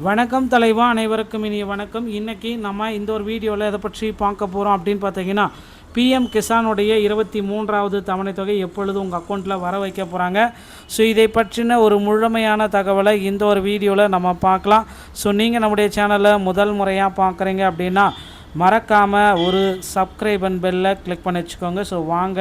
வணக்கம் தலைவா, அனைவருக்கும் இனிய வணக்கம். இன்றைக்கி நம்ம இந்த ஒரு வீடியோவில் எதை பற்றி பார்க்க போகிறோம் அப்படின்னு பார்த்தீங்கன்னா, பிஎம் கிசானுடைய 23வது தவணை தொகை எப்பொழுது உங்கள் அக்கௌண்ட்டில் வர வைக்க போகிறாங்க. ஸோ இதை பற்றின ஒரு முழுமையான தகவலை இந்த ஒரு வீடியோவில் நம்ம பார்க்கலாம். ஸோ நீங்கள் நம்முடைய சேனலை முதல் முறையாக பார்க்குறீங்க அப்படின்னா மறக்காமல் ஒரு சப்ஸ்கிரைப் அண்ட் பெல்லை கிளிக் பண்ணி வச்சுக்கோங்க. ஸோ வாங்க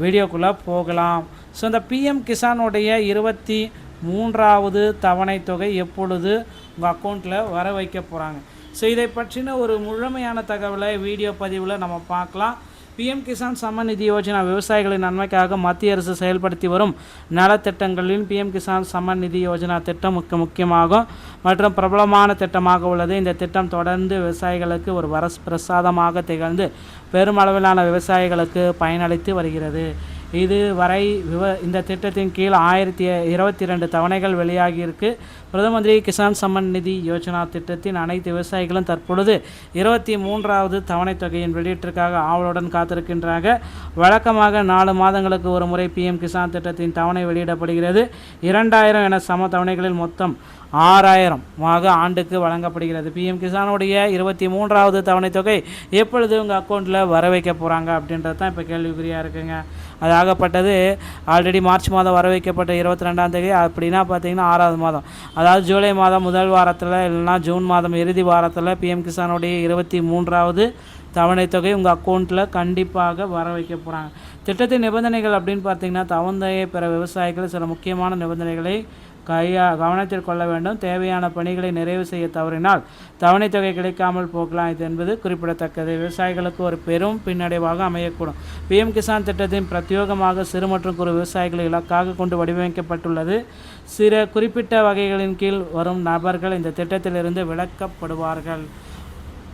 வீடியோக்குள்ளே போகலாம். ஸோ இந்த பிஎம் கிசானுடைய 23வது தவணை தொகை எப்பொழுது உங்கள் அக்கௌண்ட்டில் வர வைக்க போகிறாங்க. ஸோ இதை பற்றின ஒரு முழுமையான தகவலை வீடியோ பதிவில் நம்ம பார்க்கலாம். பிஎம் கிசான் சம்மன் நிதி யோஜனா விவசாயிகளின் நன்மைக்காக மத்திய அரசு செயல்படுத்தி வரும் நலத்திட்டங்களில் பிஎம் கிசான் சம்மன் நிதி யோஜனா திட்டம் முக்கியமாகும் மற்றும் பிரபலமான திட்டமாக உள்ளது. இந்த திட்டம் தொடர்ந்து விவசாயிகளுக்கு ஒரு பிரசாதமாக திகழ்ந்து பெருமளவிலான விவசாயிகளுக்கு பயனளித்து வருகிறது. இதுவரை இந்த திட்டத்தின் கீழ் 1022 தவணைகள் வெளியாகியிருக்கு. பிரதம மந்திரி கிசான் சம்மன் நிதி யோஜனா திட்டத்தின் அனைத்து விவசாயிகளும் தற்பொழுது 23வது தவணை தொகையின் வெளியீட்டிற்காக ஆவலுடன் காத்திருக்கின்றாங்க. வழக்கமாக 4 மாதங்களுக்கு ஒரு முறை பிஎம் கிசான் திட்டத்தின் தவணை வெளியிடப்படுகிறது. 2000 என சம தவணைகளில் மொத்தம் 6000 ஆண்டுக்கு வழங்கப்படுகிறது. பிஎம் கிசானுடைய 23வது தவணை தொகை எப்பொழுது உங்கள் அக்கௌண்ட்டில் வர வைக்க போகிறாங்க அப்படின்றது தான் இப்போ கேள்விக்குறியாக இருக்குங்க. அது ஆகப்பட்டது ஆல்ரெடி மார்ச் மாதம் வர வைக்கப்பட்ட 22ஆம் தேதி, அப்படின்னா பார்த்தீங்கன்னா 6வது மாதம், அதாவது ஜூலை மாதம் முதல் வாரத்தில் இல்லைனா ஜூன் மாதம் இறுதி வாரத்தில் பிஎம் கிசானுடைய 23வது தவணை தொகை உங்கள் அக்கௌண்ட்டில் கண்டிப்பாக வர வைக்க போகிறாங்க. திட்டத்தின் நிபந்தனைகள் அப்படின்னு பார்த்தீங்கன்னா, தவணையை பெற விவசாயிகள் சில முக்கியமான நிபந்தனைகளை கவனத்தில் கொள்ள வேண்டும். தேவையான பணிகளை நிறைவு செய்ய தவறினால் தவணை தொகை கிடைக்காமல் போகலாம். இது என்பது குறிப்பிடத்தக்கது. விவசாயிகளுக்கு ஒரு பெரும் பின்னடைவாக அமையக்கூடும். பிஎம் கிசான் திட்டத்தின் பிரத்யேகமாக சிறு மற்றும் குறு விவசாயிகளை இலக்காக கொண்டு வடிவமைக்கப்பட்டுள்ளது. சில குறிப்பிட்ட வகைகளின் கீழ் வரும் நபர்கள் இந்த திட்டத்திலிருந்து விலக்கப்படுவார்கள்.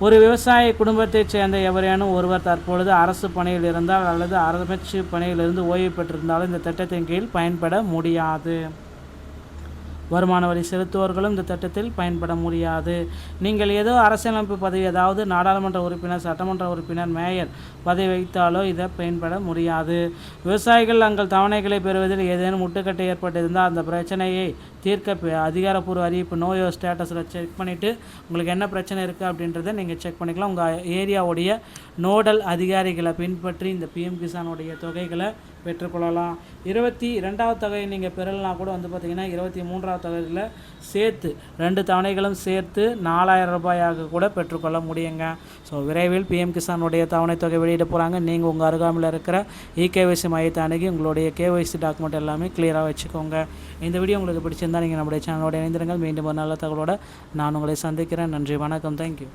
ஒரு விவசாய குடும்பத்தைச் சேர்ந்த எவரேனும் ஒருவர் தற்பொழுது அரசு பணியில் இருந்தால் அல்லது அரசு பணியிலிருந்து ஓய்வு பெற்றிருந்தாலும் இந்த திட்டத்தின் கீழ் பயன்பட முடியாது. வருமான வரி செலுத்துவோர்களும் இந்த திட்டத்தில் பயன்பட முடியாது. நீங்கள் ஏதோ அரசியலமைப்பு பதவி, அதாவது நாடாளுமன்ற உறுப்பினர், சட்டமன்ற உறுப்பினர், மேயர் பதவி வைத்தாலோ இதை பயன்பட முடியாது. விவசாயிகள் தங்கள் தவணைகளை பெறுவதில் ஏதேனும் முட்டுக்கட்டை ஏற்பட்டிருந்தால் அந்த பிரச்சனையை தீர்க்க அதிகாரப்பூர்வ அறிவிப்பு நோயோ ஸ்டேட்டஸில் செக் பண்ணிவிட்டு உங்களுக்கு என்ன பிரச்சனை இருக்குது அப்படின்றத நீங்கள் செக் பண்ணிக்கலாம். உங்கள் ஏரியாவுடைய நோடல் அதிகாரிகளை பின்பற்றி இந்த பிஎம் கிசானுடைய தொகைகளை பெற்றுக்கொள்ளலாம். 22வது தொகையை நீங்கள் பெறலனா கூட பார்த்திங்கன்னா 23வது தொகையில் சேர்த்து 2 தவணைகளும் சேர்த்து 4000 ரூபாயாக கூட பெற்றுக்கொள்ள முடியுங்க. ஸோ விரைவில் பிஎம் கிசானுடைய தவணை தொகை வெளியிட போகிறாங்க. நீங்கள் உங்கள் அருகாமையில் இருக்கிற இகேஒய்சி மையத்தை அணுகி உங்களுடைய கேஒய்சி டாக்குமெண்ட் எல்லாமே கிளியராக வச்சுக்கோங்க. இந்த வீடியோ உங்களுக்கு பிடிச்சிருந்தால் நீங்கள் நம்முடைய சேனலோட இணைந்திருங்கள். மீண்டும் ஒரு நல்ல தகவலோடு நான் உங்களை சந்திக்கிறேன். நன்றி, வணக்கம், தேங்க்யூ.